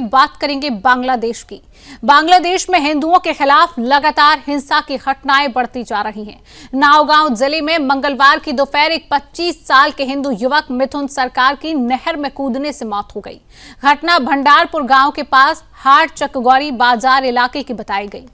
बात करेंगे बांग्लादेश की। बांग्लादेश में हिंदुओं के खिलाफ लगातार हिंसा की घटनाएं बढ़ती जा रही हैं। नावगांव जिले में मंगलवार की दोपहर एक 25 साल के हिंदू युवक मिथुन सरकार की नहर में कूदने से मौत हो गई। घटना भंडारपुर गांव के पास हाट चकगौरी बाजार इलाके की बताई गई।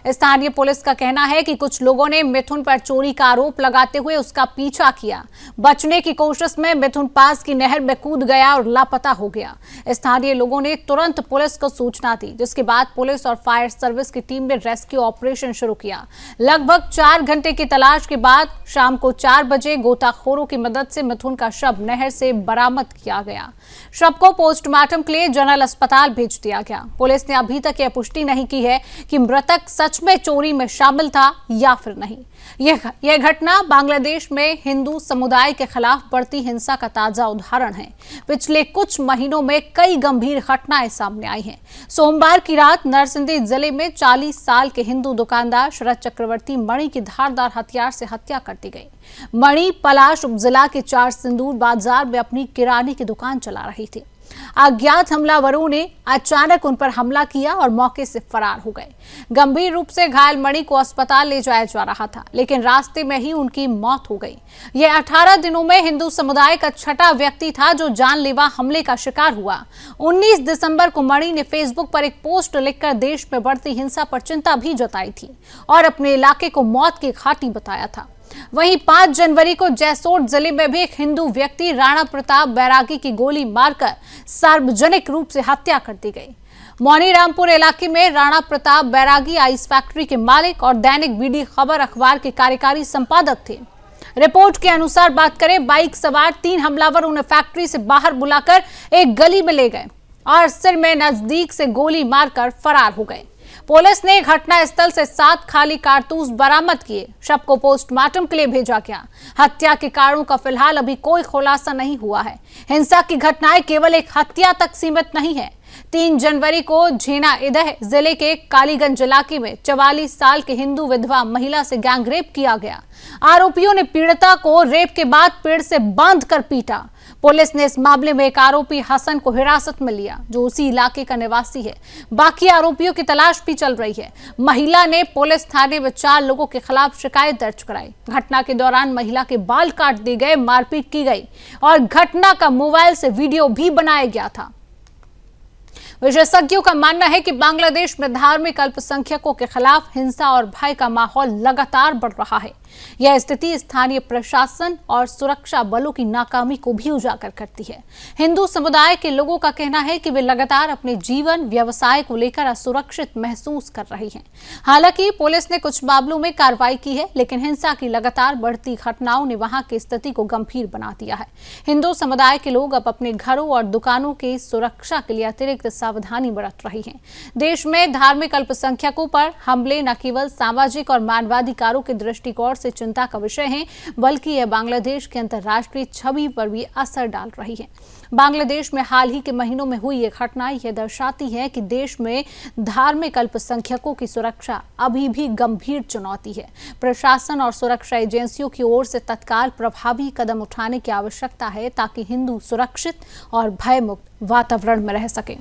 स्थानीय पुलिस का कहना है कि कुछ लोगों ने मिथुन पर चोरी का आरोप लगाते हुए उसका पीछा किया। बचने की कोशिश में मिथुन पास की नहर में कूद गया और लापता हो गया। स्थानीय लोगों ने तुरंत पुलिस को सूचना दी, जिसके बाद पुलिस और फायर सर्विस की टीम ने रेस्क्यू ऑपरेशन शुरू किया। लगभग 4 घंटे की तलाश के बाद शाम को 4 बजे गोताखोरों की मदद से मिथुन का शव नहर से बरामद किया गया। शव को पोस्टमार्टम के लिए जनरल अस्पताल भेज दिया गया। पुलिस ने अभी तक यह पुष्टि नहीं की है कि मृतक सच में चोरी में शामिल था या फिर नहीं। यह घटना बांग्लादेश में हिंदू समुदाय के खिलाफ बढ़ती हिंसा का ताजा उदाहरण है। पिछले कुछ महीनों में कई गंभीर घटनाएं सामने आई हैं। सोमवार की रात नरसिंदी जिले में 40 साल के हिंदू दुकानदार शरद चक्रवर्ती मणि की धारदार हथियार से हत्या कर दी गई। मणि पलाश उपजिला के 4 सिंदूर बाजार में अपनी किराने की दुकान चला रही थी। अज्ञात हमलावरों ने अचानक उन पर हमला किया और मौके से फरार हो गए। गंभीर रूप से घायल मणि को अस्पताल ले जाया जा रहा था, लेकिन रास्ते में ही उनकी मौत हो गई। यह 18 दिनों में हिंदू समुदाय का छठा व्यक्ति था जो जानलेवा हमले का शिकार हुआ। 19 दिसंबर को मणि ने फेसबुक पर एक पोस्ट लिखकर देश में बढ़ती हिंसा पर चिंता भी जताई थी और अपने इलाके को मौत की घाटी बताया था। वहीं 5 जनवरी को जैसोर जिले में भी एक हिंदू व्यक्ति राणा प्रताप बैरागी की गोली मारकर सार्वजनिक रूप से हत्या कर दी गई। मौनीरामपुर इलाके में राणा प्रताप बैरागी आइस फैक्ट्री के मालिक और दैनिक बीडी खबर अखबार के कार्यकारी संपादक थे। रिपोर्ट के अनुसार बात करें, बाइक सवार 3 हमलावर उन्हें फैक्ट्री से बाहर बुलाकर एक गली में ले गए और सिर में नजदीक से गोली मारकर फरार हो गए। पुलिस ने घटनास्थल से 7 खाली कारतूस बरामद किए। शव को पोस्टमार्टम के लिए भेजा गया। हत्या के कारणों का फिलहाल अभी कोई खुलासा नहीं हुआ है। हिंसा की घटनाएं केवल एक हत्या तक सीमित नहीं है। 3 जनवरी को झेनाइदह जिले के कालीगंज इलाके में 44 साल के हिंदू विधवा महिला से गैंगरेप किया गया। आरोपियों ने पीड़िता को रेप के बाद पेड़ से बांधकर पीटा। पुलिस ने इस मामले में एक आरोपी हसन को हिरासत में लिया, जो उसी इलाके का निवासी है। बाकी आरोपियों की तलाश भी चल रही है। महिला ने पुलिस थाने में 4 लोगों के खिलाफ शिकायत दर्ज कराई। घटना के दौरान महिला के बाल काट दिए गए, मारपीट की गई और घटना का मोबाइल से वीडियो भी बनाया गया था। विशेषज्ञों का मानना है कि बांग्लादेश में धार्मिक अल्पसंख्यकों के खिलाफ हिंसा और भय का माहौल लगातार बढ़ रहा है। यह स्थिति स्थानीय प्रशासन और सुरक्षा बलों की नाकामी को भी उजागर करती है। हिंदू समुदाय के लोगों का कहना है कि वे लगातार अपने जीवन व्यवसाय को लेकर असुरक्षित महसूस कर रही हैं। हालांकि पुलिस ने कुछ मामलों में कार्रवाई की है, लेकिन हिंसा की लगातार बढ़ती घटनाओं ने वहां की स्थिति को गंभीर बना दिया है। हिंदू समुदाय के लोग अब अपने घरों और दुकानों की सुरक्षा के लिए अतिरिक्त सावधानी बरत रही हैं। देश में धार्मिक अल्पसंख्यकों पर हमले न केवल सामाजिक और मानवाधिकारों के दृष्टिकोण से चिंता का विषय है, बल्कि यह बांग्लादेश की अंतर्राष्ट्रीय छवि पर भी असर डाल रही है। बांग्लादेश में हाल ही के महीनों में हुई ये घटनाएं यह दर्शाती है कि देश में धार्मिक अल्पसंख्यकों की सुरक्षा अभी भी गंभीर चुनौती है। प्रशासन और सुरक्षा एजेंसियों की ओर से तत्काल प्रभावी कदम उठाने की आवश्यकता है, ताकि हिंदू सुरक्षित और भयमुक्त वातावरण में रह सकें।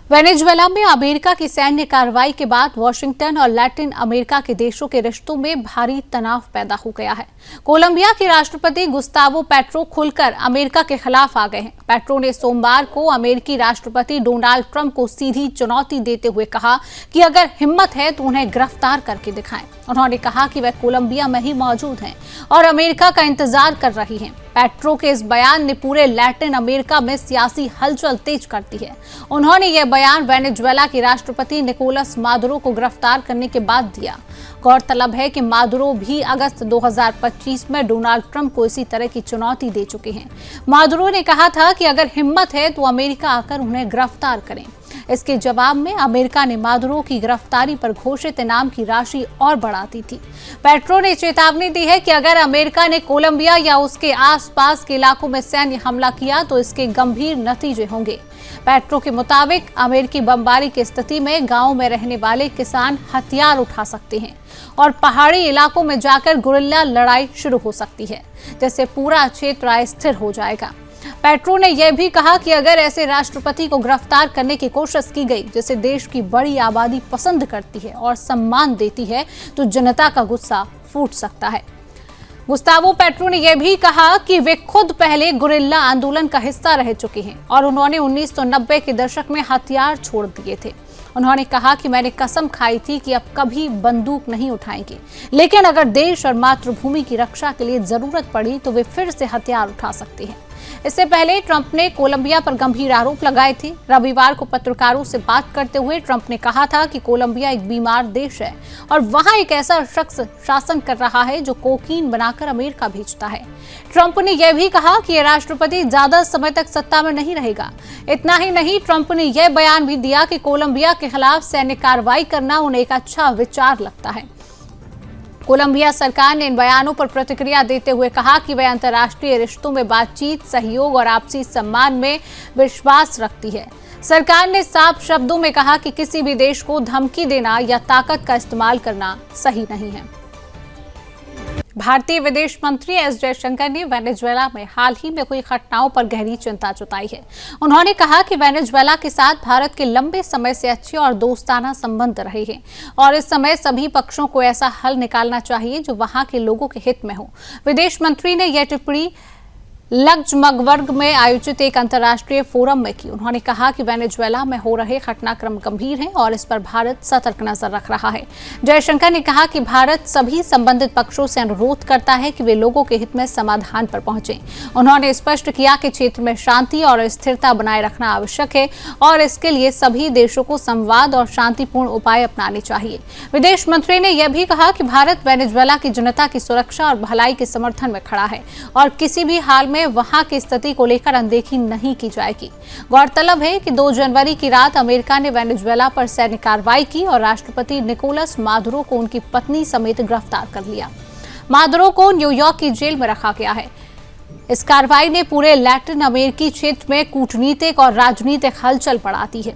वेनेजुएला में अमेरिका की सैन्य कार्रवाई के बाद वाशिंगटन और लैटिन अमेरिका के देशों के रिश्तों में भारी तनाव पैदा हो गया है। कोलंबिया के राष्ट्रपति गुस्तावो पेट्रो खुलकर अमेरिका के खिलाफ आ गए हैं। पेट्रो ने सोमवार को अमेरिकी राष्ट्रपति डोनाल्ड ट्रंप को सीधी चुनौती देते हुए कहा कि अगर हिम्मत है तो उन्हें गिरफ्तार करके दिखाएं। उन्होंने कहा कि वह कोलंबिया में ही मौजूद हैं और अमेरिका का इंतजार कर रही हैं। पेट्रो के इस बयान ने पूरे लैटिन अमेरिका में सियासी हलचल तेज कर दी है। उन्होंने यह बयान वेनेजुएला के राष्ट्रपति निकोलस मादुरो को गिरफ्तार करने के बाद दिया। गौरतलब है कि मादुरो भी अगस्त 2025 में डोनाल्ड ट्रंप को इसी तरह की चुनौती दे चुके हैं। मादुरो ने कहा था कि अगर हिम्मत है तो अमेरिका आकर उन्हें गिरफ्तार करें। इसके जवाब में अमेरिका ने मादुरो की गिरफ्तारी पर घोषित इनाम की राशि और बढ़ा दी थी। पेट्रो ने चेतावनी दी है कि अगर अमेरिका ने कोलंबिया या उसके आसपास के इलाकों में सैन्य हमला किया तो इसके गंभीर नतीजे होंगे। पेट्रो के मुताबिक अमेरिकी बमबारी की स्थिति में गांवों में रहने वाले किसान हथियार उठा सकते हैं और पहाड़ी इलाकों में जाकर गुरिल्ला लड़ाई शुरू हो सकती है, जिससे पूरा क्षेत्र अस्थिर हो जाएगा। पेट्रो ने यह भी कहा कि अगर ऐसे राष्ट्रपति को गिरफ्तार करने की कोशिश की गई जिसे देश की बड़ी आबादी पसंद करती है और सम्मान देती है, तो जनता का गुस्सा फूट सकता है। गुस्तावो पेट्रो ने यह भी कहा कि वे खुद पहले गुरिल्ला आंदोलन का हिस्सा रह चुके हैं और उन्होंने 1990 के दशक में हथियार छोड़ दिए थे। उन्होंने कहा कि मैंने कसम खाई थी कि अब कभी बंदूक नहीं उठाएंगे, लेकिन अगर देश और मातृभूमि की रक्षा के लिए जरूरत पड़ी तो वे फिर से हथियार उठा सकते हैं। इससे पहले ट्रंप ने कोलंबिया पर गंभीर आरोप लगाए थे। रविवार को पत्रकारों से बात करते हुए ट्रंप ने कहा था कि कोलंबिया एक बीमार देश है और वहां एक ऐसा शख्स शासन कर रहा है जो कोकीन बनाकर अमेरिका भेजता है। ट्रंप ने यह भी कहा कि यह राष्ट्रपति ज्यादा समय तक सत्ता में नहीं रहेगा। इतना ही नहीं, ट्रंप ने यह बयान भी दिया कि कोलंबिया के खिलाफ सैन्य कार्रवाई करना उन्हें एक अच्छा विचार लगता है। कोलंबिया सरकार ने इन बयानों पर प्रतिक्रिया देते हुए कहा कि वह अंतर्राष्ट्रीय रिश्तों में बातचीत, सहयोग और आपसी सम्मान में विश्वास रखती है। सरकार ने साफ शब्दों में कहा कि किसी भी देश को धमकी देना या ताकत का इस्तेमाल करना सही नहीं है। भारतीय विदेश मंत्री एस जयशंकर ने वेनेजुएला में हाल ही में हुई घटनाओं पर गहरी चिंता जताई है। उन्होंने कहा कि वेनेजुएला के साथ भारत के लंबे समय से अच्छे और दोस्ताना संबंध रहे हैं और इस समय सभी पक्षों को ऐसा हल निकालना चाहिए जो वहां के लोगों के हित में हो। विदेश मंत्री ने यह टिप्पणी लग्जमबर्ग में आयोजित एक अंतर्राष्ट्रीय फोरम में की। उन्होंने कहा कि वेनेजुएला में हो रहे घटनाक्रम गंभीर हैं और इस पर भारत सतर्क नजर रख रहा है। जयशंकर ने कहा कि भारत सभी संबंधित पक्षों से अनुरोध करता है कि वे लोगों के हित में समाधान पर पहुंचे। उन्होंने स्पष्ट किया कि क्षेत्र में शांति और स्थिरता बनाए रखना आवश्यक है और इसके लिए सभी देशों को संवाद और शांतिपूर्ण उपाय अपनाने चाहिए। विदेश मंत्री ने यह भी कहा कि भारत वेनेजुएला की जनता की सुरक्षा और भलाई के समर्थन में खड़ा है और किसी भी हाल में वहां की स्थिति को लेकर अनदेखी नहीं की जाएगी। गौरतलब है कि 2 जनवरी की रात अमेरिका ने वेनेजुएला पर सैन्य कार्रवाई की और राष्ट्रपति निकोलस मादुरो को उनकी पत्नी समेत गिरफ्तार कर लिया। मादुरो को न्यूयॉर्क की जेल में रखा गया है। इस कार्रवाई ने पूरे लैटिन अमेरिकी क्षेत्र में कूटनीतिक और राजनीतिक हलचल बढ़ा दी है।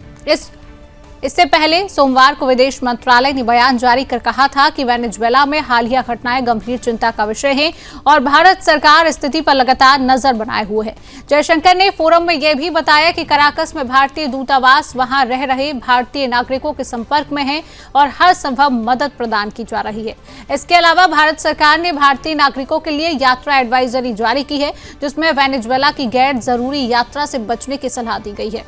इससे पहले सोमवार को विदेश मंत्रालय ने बयान जारी कर कहा था कि वेनेजुएला में हालिया घटनाएं गंभीर चिंता का विषय हैं और भारत सरकार स्थिति पर लगातार नजर बनाए हुए है। जयशंकर ने फोरम में यह भी बताया कि कराकस में भारतीय दूतावास वहां रह रहे भारतीय नागरिकों के संपर्क में है और हर संभव मदद प्रदान की जा रही है। इसके अलावा भारत सरकार ने भारतीय नागरिकों के लिए यात्रा एडवाइजरी जारी की है, जिसमें वेनेजुएला की गैर जरूरी यात्रा से बचने की सलाह दी गई है।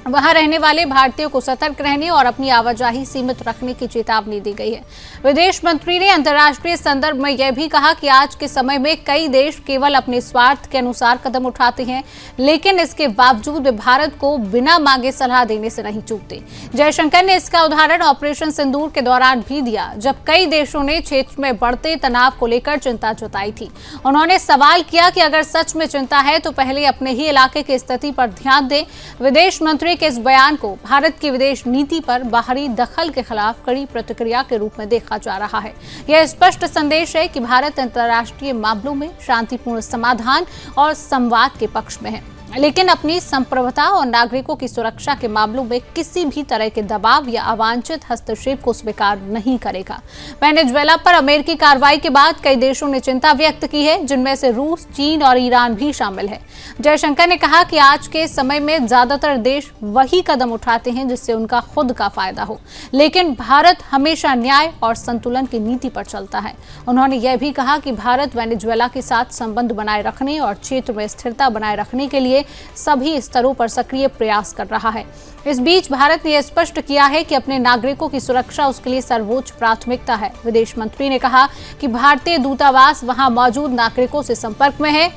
वहां रहने वाले भारतीयों को सतर्क रहने और अपनी आवाजाही सीमित रखने की चेतावनी दी गई है। विदेश मंत्री ने अंतर्राष्ट्रीय संदर्भ में यह भी कहा कि आज के समय में कई देश केवल अपने स्वार्थ के अनुसार कदम उठाते हैं, लेकिन इसके बावजूद वे भारत को बिना मांगे सलाह देने से नहीं चूकते। जयशंकर ने इसका उदाहरण ऑपरेशन सिंदूर के दौरान भी दिया, जब कई देशों ने क्षेत्र में बढ़ते तनाव को लेकर चिंता जताई थी। उन्होंने सवाल किया कि अगर सच में चिंता है तो पहले अपने ही इलाके की स्थिति पर ध्यान दें। विदेश मंत्री के इस बयान को भारत की विदेश नीति पर बाहरी दखल के खिलाफ कड़ी प्रतिक्रिया के रूप में देखा जा रहा है। यह स्पष्ट संदेश है कि भारत अंतर्राष्ट्रीय मामलों में शांतिपूर्ण समाधान और संवाद के पक्ष में है, लेकिन अपनी संप्रभुता और नागरिकों की सुरक्षा के मामलों में किसी भी तरह के दबाव या अवांछित हस्तक्षेप को स्वीकार नहीं करेगा। वेनेजुएला पर अमेरिकी कार्रवाई के बाद कई देशों ने चिंता व्यक्त की है, जिनमें से रूस, चीन और ईरान भी शामिल है। जयशंकर ने कहा कि आज के समय में ज्यादातर देश वही कदम उठाते हैं जिससे उनका खुद का फायदा हो, लेकिन भारत हमेशा न्याय और संतुलन की नीति पर चलता है। उन्होंने यह भी कहा कि भारत वेनेजुएला के साथ संबंध बनाए रखने और क्षेत्र में स्थिरता बनाए रखने के लिए सभी स्तरों पर सक्रिय प्रयास कर रहा है। इस बीच भारत ने यह स्पष्ट किया है कि अपने नागरिकों की सुरक्षा उसके लिए सर्वोच्च प्राथमिकता है। विदेश मंत्री ने कहा कि भारतीय दूतावास वहां मौजूद नागरिकों से संपर्क में है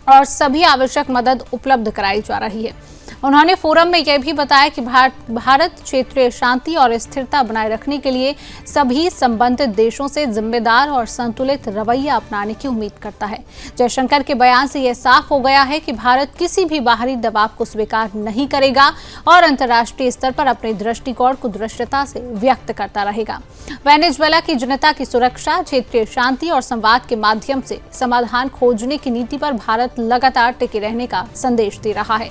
और सभी आवश्यक मदद उपलब्ध कराई जा रही है। उन्होंने फोरम में यह भी बताया कि भारत क्षेत्रीय शांति और स्थिरता बनाए रखने के लिए सभी संबंधित देशों से जिम्मेदार और संतुलित रवैया अपनाने की उम्मीद करता है। जयशंकर के बयान से यह साफ हो गया है कि भारत किसी भी बाहरी दबाव को स्वीकार नहीं करेगा और अंतर्राष्ट्रीय स्तर पर अपने दृष्टिकोण को दृढ़ता से व्यक्त करता रहेगा। वेनेजुएला की जनता की सुरक्षा, क्षेत्रीय शांति और संवाद के माध्यम से समाधान खोजने की नीति पर भारत लगातार टिके रहने का संदेश दे रहा है।